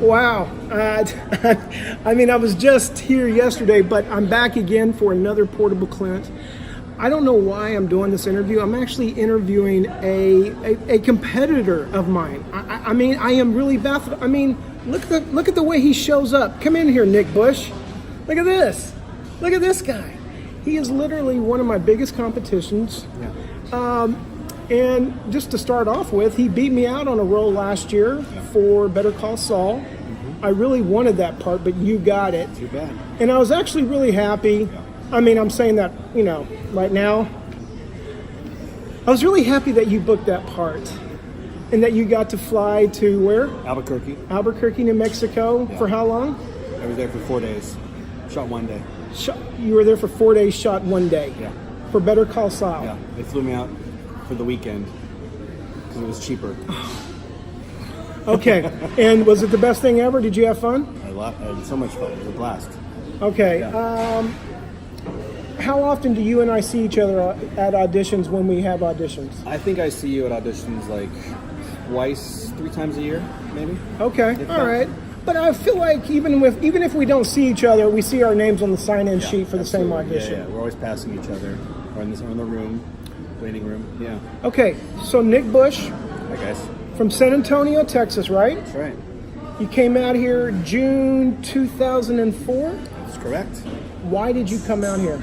Wow. I mean, I was just here yesterday, but I'm back again for another Portable Clint. I don't know why I'm doing this interview. I'm actually interviewing a competitor of mine. I mean, I am really baffled. I mean, look at the way he shows up. Come in here, Nick Bush. Look at this. Look at this guy. He is literally one of my biggest competitions. Yeah. And just to start off with, he beat me out on a role last year for Better Call Saul. Mm-hmm. I really wanted that part, but you got it. Too bad. And I was actually really happy. Yeah. I mean, I'm saying that, right now. I was really happy that you booked that part and that you got to fly to where? Albuquerque. Albuquerque, New Mexico. Yeah. For how long? I was there for 4 days. Shot one day. You were there for 4 days, shot one day? Yeah. For Better Call Saul? Yeah. They flew me out for the weekend because it was cheaper. Okay. And was it the best thing ever? Did you have fun? I had so much fun. It was a blast. Okay. Yeah. How often do you and I see each other at auditions when we have auditions? I think I see you at auditions like twice, 3 times a year, maybe. Okay. All right. But I feel like even if we don't see each other, we see our names on the sign-in sheet for the same audition. Yeah. We're always passing each other. We're in the room, waiting room. Yeah. Okay. So Nick Bush. Hi guys. From San Antonio, Texas, right? That's right. You came out here June 2004? That's correct. Why did you come out here?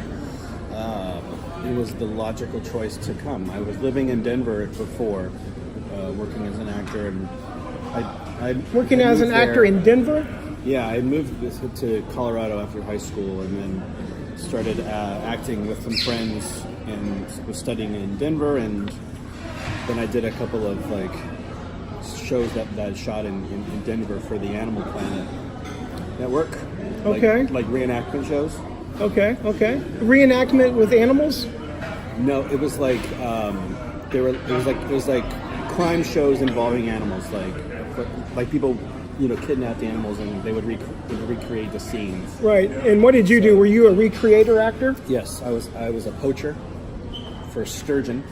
It was the logical choice to come. I was living in Denver before, working as an actor, and working as an actor in Denver? Yeah, I moved to Colorado after high school, and then started acting with some friends, and was studying in Denver, and then I did a couple of shows that I shot in Denver for the Animal Planet Network. Okay. Like reenactment shows. Okay. Reenactment with animals? No, it was like it was like crime shows involving animals, like people kidnapped animals and they would recreate the scenes. Right. And what did you do? Were you a recreator actor? Yes, I was a poacher for sturgeon.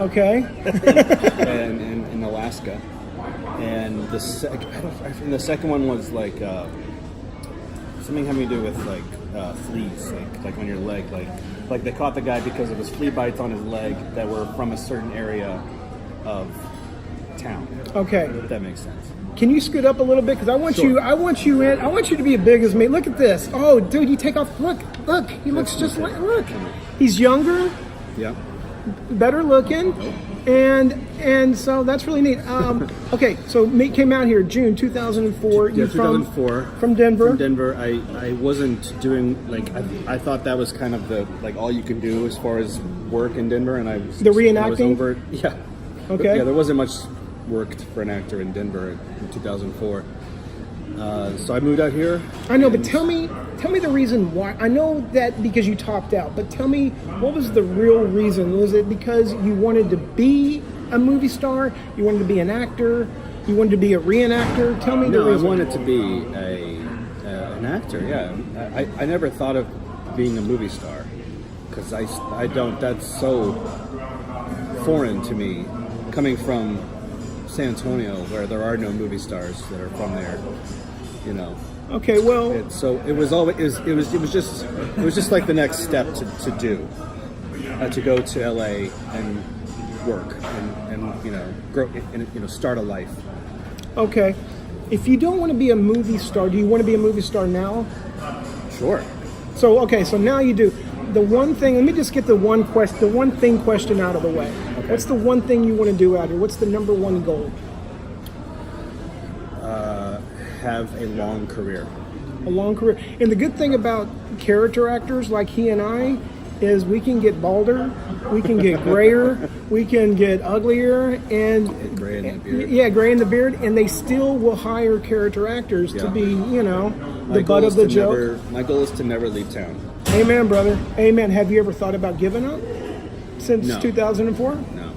Okay. and in Alaska, and the second one was like something having to do with fleas, like on your leg, like they caught the guy because of his flea bites on his leg that were from a certain area of town. Okay, if that makes sense. Can you scoot up a little bit? Because I want you to be as big as me. Look at this. Oh, dude, you take off. Look. He looks just like. Look, he's younger. Yeah. Better looking. And so that's really neat. Okay, so came out here June 2004. Yeah, 2004. From Denver. From Denver. I wasn't doing I thought that was kind of the all you can do as far as work in Denver, and I was the reenacting. I was over. Yeah. Okay. Yeah, there wasn't much work for an actor in Denver in 2004. So I moved out here. I know, but tell me the reason why. I know that because you topped out, but tell me, what was the real reason? Was it because you wanted to be a movie star? You wanted to be an actor? You wanted to be a reenactor? Tell me the reason. I wanted to be an actor, yeah. I never thought of being a movie star because I don't, that's so foreign to me, coming from San Antonio where there are no movie stars that are from there. Okay, well, it was just like the next step to do, to go to LA and work and grow and start a life. Okay, if you don't want to be a movie star, do you want to be a movie star now? Sure. So now you do. The one thing. Let me just get the one thing question out of the way. Okay. What's the one thing you want to do out here? What's the number one goal? Have a long career. A long career. And the good thing about character actors like he and I is we can get balder, we can get grayer, we can get uglier, and gray in the beard. Yeah, gray in the beard, and they still will hire character actors to be, the butt of the joke. My goal is to never leave town. Amen, brother. Amen. Have you ever thought about giving up since 2004? No.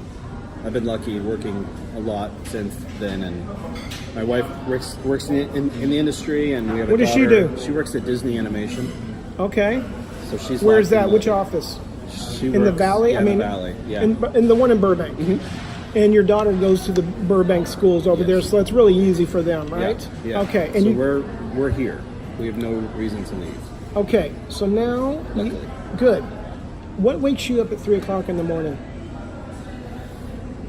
I've been lucky working a lot since then, and my wife works in the industry, and we have a daughter. What does she do? She works at Disney Animation. Okay. So she's. Where's that? Which office? She in works, the Valley? Yeah, in the Valley. Yeah. In the one in Burbank. Mm-hmm. And your daughter goes to the Burbank schools over there, so it's really easy for them, right? Yeah. Okay. And so you, we're here. We have no reason to leave. okay. So now, good. What wakes you up at 3 o'clock in the morning?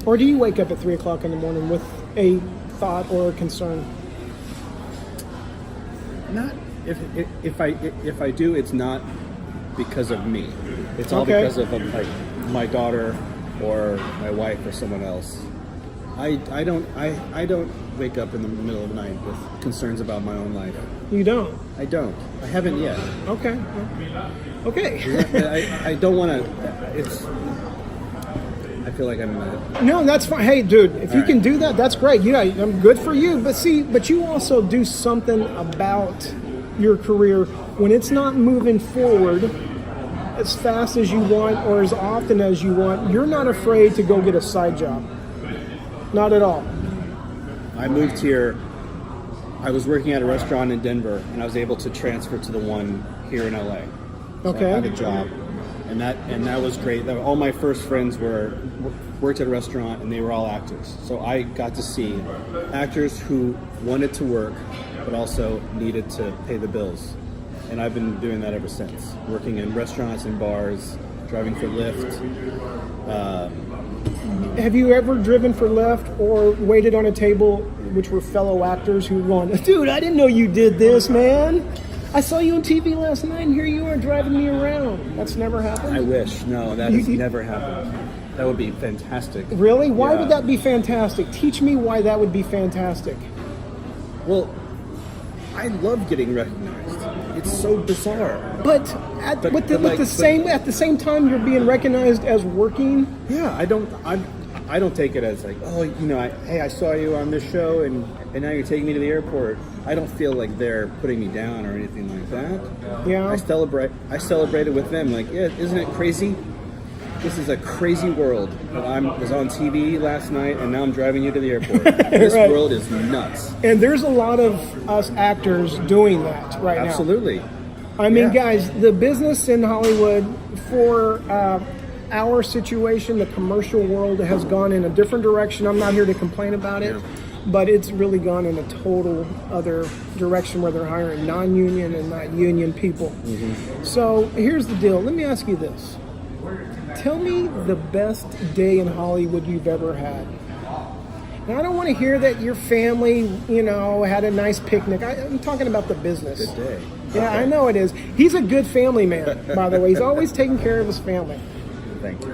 Or do you wake up at 3 o'clock in the morning with a thought or a concern? Not if I do, it's not because of me. It's all Okay. because of like my daughter or my wife or someone else. I don't wake up in the middle of the night with concerns about my own life. You don't. I don't. I haven't yet. Okay. Okay. I don't want to. It's. I feel like I'm. No, that's fine. Hey, dude, if you right. can do that, that's great. You know, I'm good for you. But see, but you also do something about your career when it's not moving forward as fast as you want or as often as you want. You're not afraid to go get a side job. Not at all. I moved here. I was working at a restaurant in Denver, and I was able to transfer to the one here in LA. So Okay. I had a job, and that was great. All my first friends worked at a restaurant, and they were all actors. So I got to see actors who wanted to work, but also needed to pay the bills. And I've been doing that ever since. Working in restaurants and bars, driving for Lyft. Have you ever driven for Lyft or waited on a table which were fellow actors who won? Dude, I didn't know you did this, man. I saw you on TV last night, and here you are driving me around. That's never happened? I wish. No, that has never happened. That would be fantastic. Really? Why Yeah. would that be fantastic? Teach me why that would be fantastic. Well, I love getting recognized. It's so bizarre. But at the same time, you're being recognized as working. Yeah, I don't take it as like, oh, hey, I saw you on this show, and now you're taking me to the airport. I don't feel like they're putting me down or anything like that. Yeah. I celebrated with them. Like, yeah, isn't it crazy? This is a crazy world. I was on TV last night, and now I'm driving you to the airport. This Right. world is nuts. And there's a lot of us actors doing that right now. Absolutely. I mean, Yeah. guys, the business in Hollywood for our situation, the commercial world has gone in a different direction. I'm not here to complain about it, but it's really gone in a total other direction where they're hiring non-union and not union people. Mm-hmm. So here's the deal. Let me ask you this. Tell me the best day in Hollywood you've ever had. Now, I don't want to hear that your family, had a nice picnic. I'm talking about the business. Good day. Yeah, Okay. I know it is. He's a good family man, by the way. He's always taking care of his family. Thank you.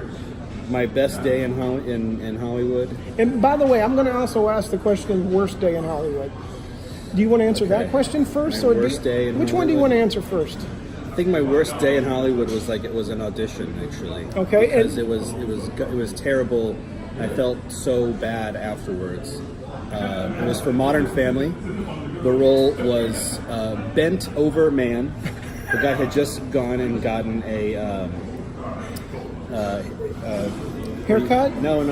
My best day in Hollywood. And by the way, I'm going to also ask the question, worst day in Hollywood. Do you want to answer that question first? My or worst day in which one do you Hollywood? want to answer first? I think my worst day in Hollywood was it was an audition actually. Okay, Because it was terrible. I felt so bad afterwards. It was for Modern Family. The role was bent over man. The guy had just gone and gotten a Haircut? No. The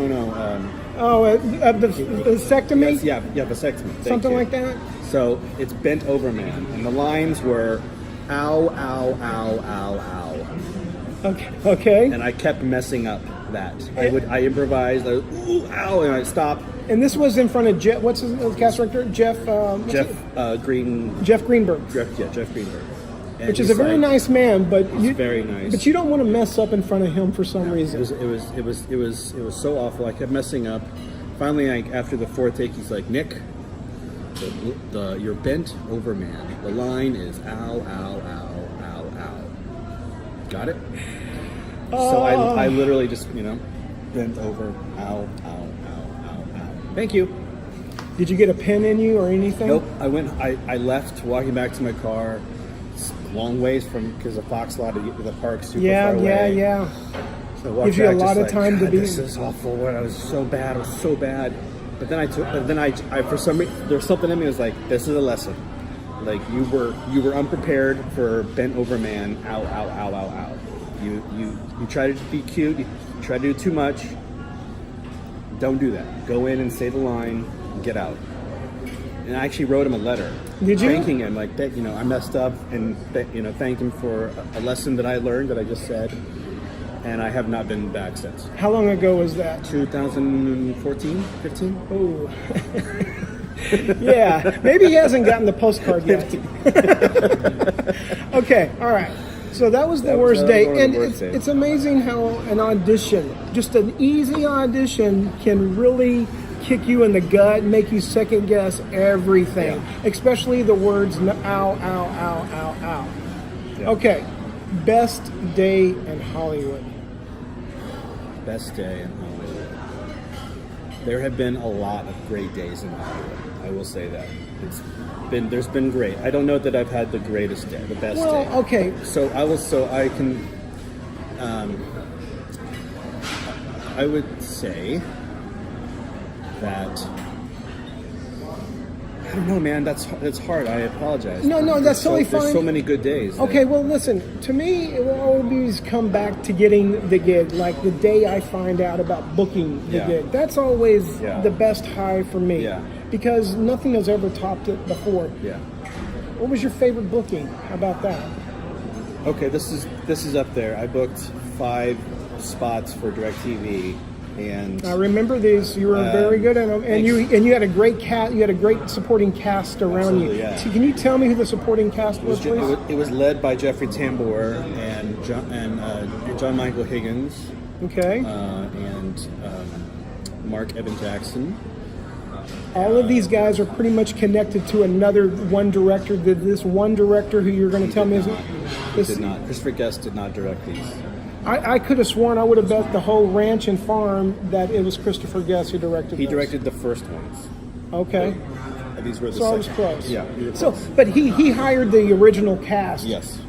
vasectomy? Yeah, vasectomy. Thank Something you. like that? So it's bent over man, and the lines were, ow, ow, ow, ow, ow. Okay. And I kept messing up that. I improvised, ooh, ow, and I'd stop. And this was in front of Jeff, what's his cast director? Jeff Greenberg. Jeff Greenberg. And Which is a very nice man, but very nice. But you don't want to mess up in front of him for some reason. It was so awful. I kept messing up. Finally, after the fourth take, he's like, Nick, you're bent over man. The line is ow, ow, ow, ow, ow. Got it? So I literally just, bent over, ow, ow, ow, ow, ow. Thank you. Did you get a pen in you or anything? Nope. I left, walking back to my car. It's a long ways because the Fox lot of the park's super far away. Yeah. So I walked Gives you a back lot just of time to be. This is awful. I was so bad. It was so bad. But then I for some reason, there was something in me that was like, this is a lesson. Like you were unprepared for bent over man. Ow, ow, ow, ow, ow. You try to be cute. You try to do too much. Don't do that. Go in and say the line. And get out. And I actually wrote him a letter. Did you? Thanking him like that. I messed up and thanked him for a lesson that I learned that I just said. and I have not been back since. How long ago was that? 2014, 15? Oh. Yeah, maybe he hasn't gotten the postcard yet. Okay, all right. So that was the worst day. And it's amazing how an audition, just an easy audition, can really kick you in the gut, make you second guess everything, especially the words ow, ow, ow, ow, ow. Yeah. Okay, best day in Hollywood. Best day in Hollywood. There have been a lot of great days in Hollywood. I will say that. There's been great. I don't know that I've had the greatest day, the best day. Well, okay. I would say that, I don't know, man. That's hard. I apologize. No, that's totally fine. There's so many good days. Okay, well, listen. To me, it will always come back to getting the gig. Like the day I find out about booking the gig, that's always the best high for me. Yeah. Because nothing has ever topped it before. Yeah. What was your favorite booking? How about that? Okay, this is up there. I booked 5 spots for DirecTV. And I remember these. You were very good at them, and you had a great cast. You had a great supporting cast around you. Yeah. So can you tell me who the supporting cast was, please? It was led by Jeffrey Tambor and John Michael Higgins. Okay. And Mark Evan Jackson. All of these guys are pretty much connected to another one director. Did this one director who you're going to tell me is? He did not. Christopher Guest did not direct these. I could have sworn I would have bet the whole ranch and farm that it was Christopher Guest who directed. He directed the first ones. Okay. These were the so second. I was close. Yeah. So, but he hired the original cast. Yes.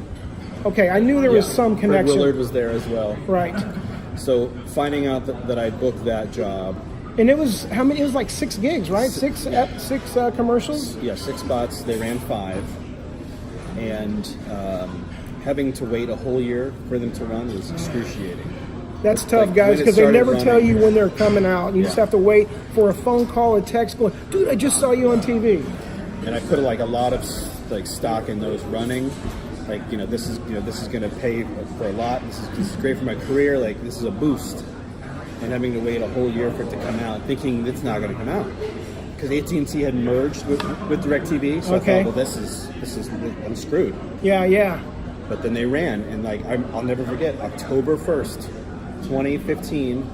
Okay, I knew there was some connection. Fred Willard was there as well. Right. So finding out that I booked that job. And it was how many? It was like 6 gigs, right? Six commercials. Yeah, 6 spots. They ran 5, and having to wait a whole year for them to run was excruciating. That's tough, guys, because they never tell you when they're coming out. You just have to wait for a phone call, a text, going, "Dude, I just saw you on TV." And I put a lot of stock in those running. This is going to pay for a lot. This is great for my career. This is a boost. And having to wait a whole year for it to come out, thinking it's not going to come out, because AT&T had merged with DirecTV. So I thought, well, this is I'm screwed. Yeah. But then they ran, and I'll never forget, October 1st, 2015.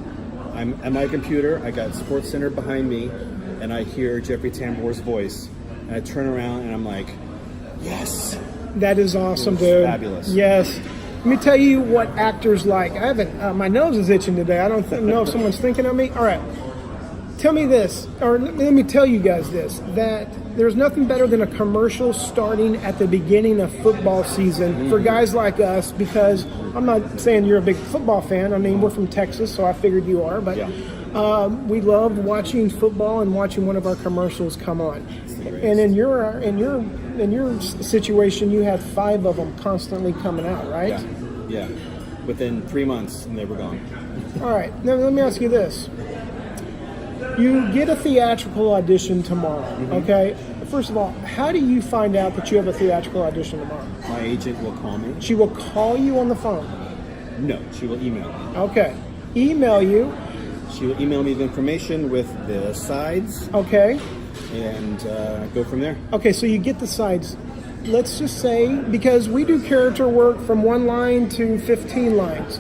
I'm at my computer. I got SportsCenter behind me, and I hear Jeffrey Tambor's voice, and I turn around and I'm like, yes. That is awesome, it was dude. Fabulous. Yes. Let me tell you what actors like. I haven't. My nose is itching today. I don't know if someone's thinking of me. All right. Tell me this, or let me tell you guys this, that there's nothing better than a commercial starting at the beginning of football season for guys like us, because I'm not saying you're a big football fan. I mean, we're from Texas, so I figured you are. But we love watching football and watching one of our commercials come on. And in your situation, you had 5 of them constantly coming out, right? Yeah. Within 3 months, and they were gone. All right. Now let me ask you this. You get a theatrical audition tomorrow, okay? First of all, how do you find out that you have a theatrical audition tomorrow? My agent will call me. She will call you on the phone? No, she will email me. Okay. Email you. She will email me the information with the sides. Okay. And go from there. Okay, so you get the sides. Let's just say, because we do character work from 1 line to 15 lines.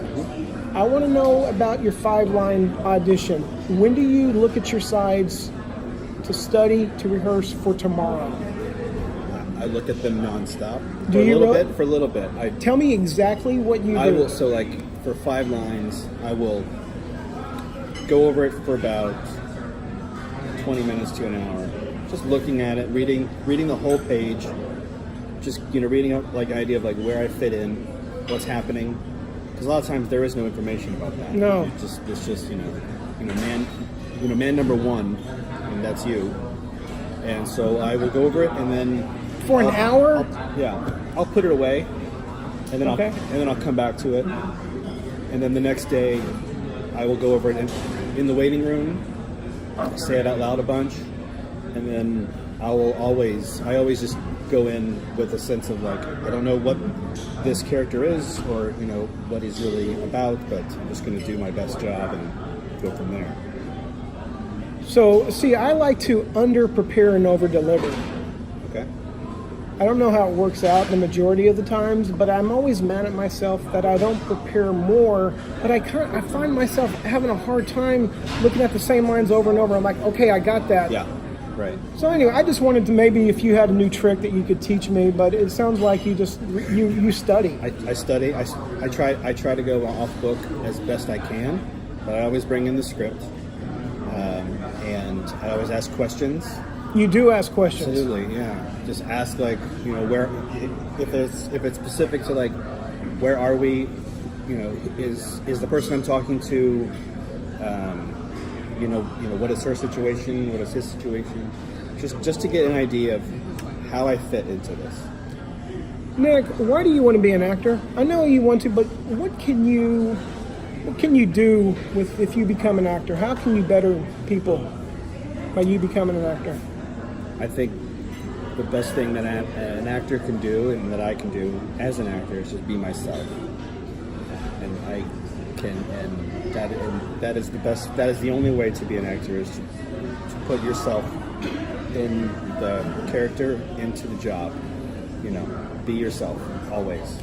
I want to know about your 5-line audition. When do you look at your sides to study, to rehearse for tomorrow? I look at them nonstop. Do you really? For a little bit. Tell me exactly what you do. I will. So, for 5 lines, I will go over it for about 20 minutes to an hour, just looking at it, reading the whole page, just reading up an idea of where I fit in, what's happening. Because a lot of times there is no information about that. No. It's just man number 1, and that's you. And so I will go over it, and then for an hour. I'll put it away, and then okay. I'll come back to it, and then the next day I will go over it in the waiting room, say it out loud a bunch, and then I always just go in with a sense of like, I don't know what this character is or, you know, what he's really about, but I'm just going to do my best job and go from there. So, see, I like to under-prepare and over-deliver. Okay. I don't know how it works out the majority of the times, but I'm always mad at myself that I don't prepare more. But I find myself having a hard time looking at the same lines over and over. I'm like, okay, I got that. Yeah, right. So anyway, I just wanted to maybe if you had a new trick that you could teach me, but it sounds like you just you study. I study. I try to go off book as best I can, but I always bring in the script, and I always ask questions. You do ask questions. Absolutely, yeah. Just ask, like, you know, where if it's specific to like where are we, you know, is the person I'm talking to, you know what is her situation, what is his situation, just to get an idea of how I fit into this. Nick, why do you want to be an actor? I know you want to, but what can you do with if you become an actor? How can you better people by you becoming an actor? I think the best thing that an actor can do and that I can do as an actor is just be myself. And I can, and that is the best. That is the only way to be an actor, is to put yourself in the character, into the job. You know, be yourself always.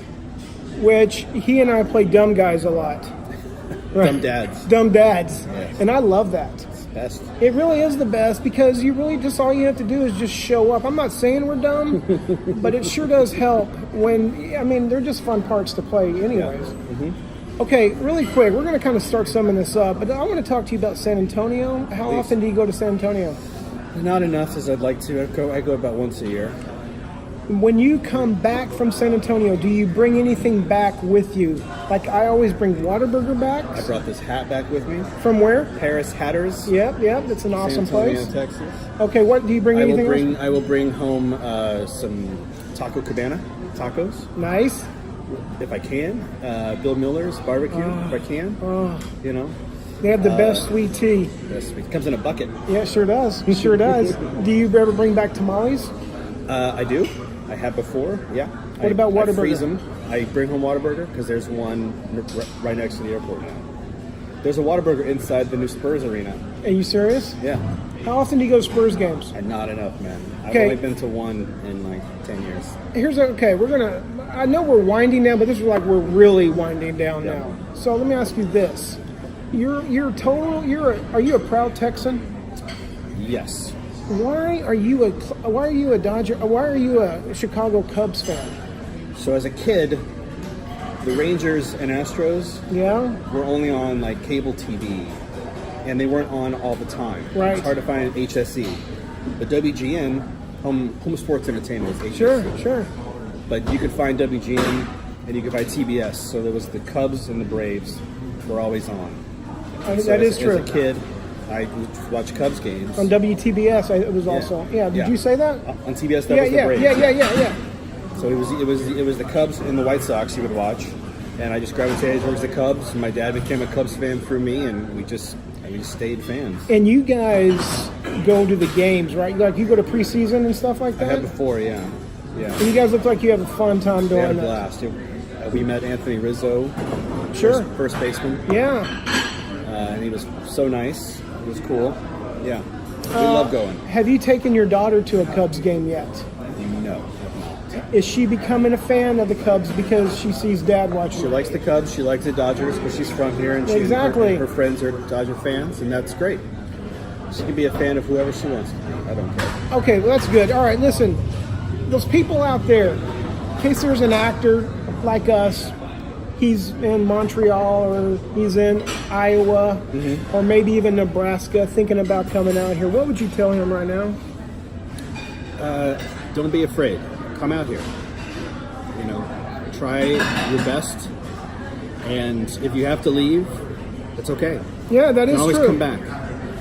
Which he and I play dumb guys a lot. Right. Dumb dads. Dumb dads. Yes. And I love that. Best. It really is the best because you really just all you have to do is just show up. I'm not saying we're dumb, but it sure does help when, I mean, they're just fun parts to play anyways. Yeah. Mm-hmm. Okay, really quick, we're going to kind of start summing this up, but I want to talk to you about San Antonio. How Please. often do you go to San Antonio? Not enough as I'd like to. I go about once a year. When you come back from San Antonio, do you bring anything back with you? Like I always bring Whataburger back. I brought this hat back with me. From where? Paris Hatters. Yep, that's an awesome San Antonio, place. Texas. Okay, what do you bring? Anything else? I will bring home some Taco Cabana tacos. Nice. If I can. Bill Miller's barbecue, if I can. You know. They have the best sweet tea. Yes, it comes in a bucket. Yeah, it sure does. It sure does. Do you ever bring back tamales? I do. I have before, yeah. What about Whataburger? I freeze them. I bring home Whataburger because there's one right next to the airport now. There's a Whataburger inside the new Spurs arena. Are you serious? Yeah. How often do you go to Spurs games? Not enough, man. I've Okay. only been to one in like 10 years. I know we're winding down, but this is like we're really winding down Yeah. now. So let me ask you this. Are you a proud Texan? Yes. Why are you a Dodger? Why are you a Chicago Cubs fan? So as a kid, the Rangers and Astros were only on like cable TV, and they weren't on all the time. Right. It's hard to find HSE. But WGN, Home Sports Entertainment, was HSE. Sure. But you could find WGN and you could find TBS. So there was the Cubs and the Braves were always on. That is true. As a kid, I would watch Cubs games. On WTBS, it was also. Yeah. Did you say that? On TBS, that was the Braves. Yeah. So it was the Cubs and the White Sox you would watch, and I just gravitated towards the Cubs. And my dad became a Cubs fan through me, and we just stayed fans. And you guys go to the games, right? Like you go to preseason and stuff like that. I had before, yeah. And you guys look like you have a fun time doing We had a that. blast. We met Anthony Rizzo, first baseman. Yeah. And he was so nice. It was cool. Yeah. We love going. Have you taken your daughter to a Cubs game yet? No. Is she becoming a fan of the Cubs because she sees Dad watching? She likes the Cubs. She likes the Dodgers, but she's from here, and her friends are Dodger fans, and that's great. She can be a fan of whoever she wants to be. I don't care. Okay, well, that's good. All right, listen. Those people out there, in case there's an actor like us, he's in Montreal or he's in Iowa or maybe even Nebraska thinking about coming out here, what would you tell him right now? Don't be afraid. Come out here. You know, try your best. And if you have to leave, it's okay. Yeah, that is true. You can always come back.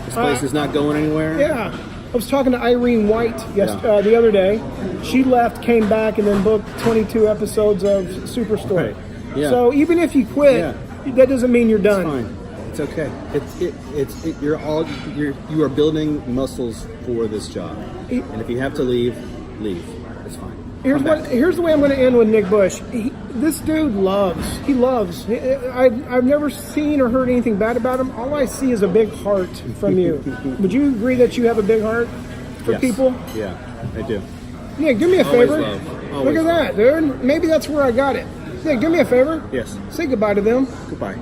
This place is not going anywhere. Yeah. I was talking to Irene White the other day. She left, came back, and then booked 22 episodes of Superstore. Right. Yeah. So even if you quit, that doesn't mean you're done. It's fine. It's okay. You are building muscles for this job. And if you have to leave, leave. It's fine. Here's the way I'm going to end with Nick Bush. This dude loves. He loves. I've never seen or heard anything bad about him. All I see is a big heart from you. Would you agree that you have a big heart for people? Yeah, I do. Nick, do me a Always favor. love. Look at that, dude. Maybe that's where I got it. Nick, do me a favor. Yes. Say goodbye to them. Goodbye.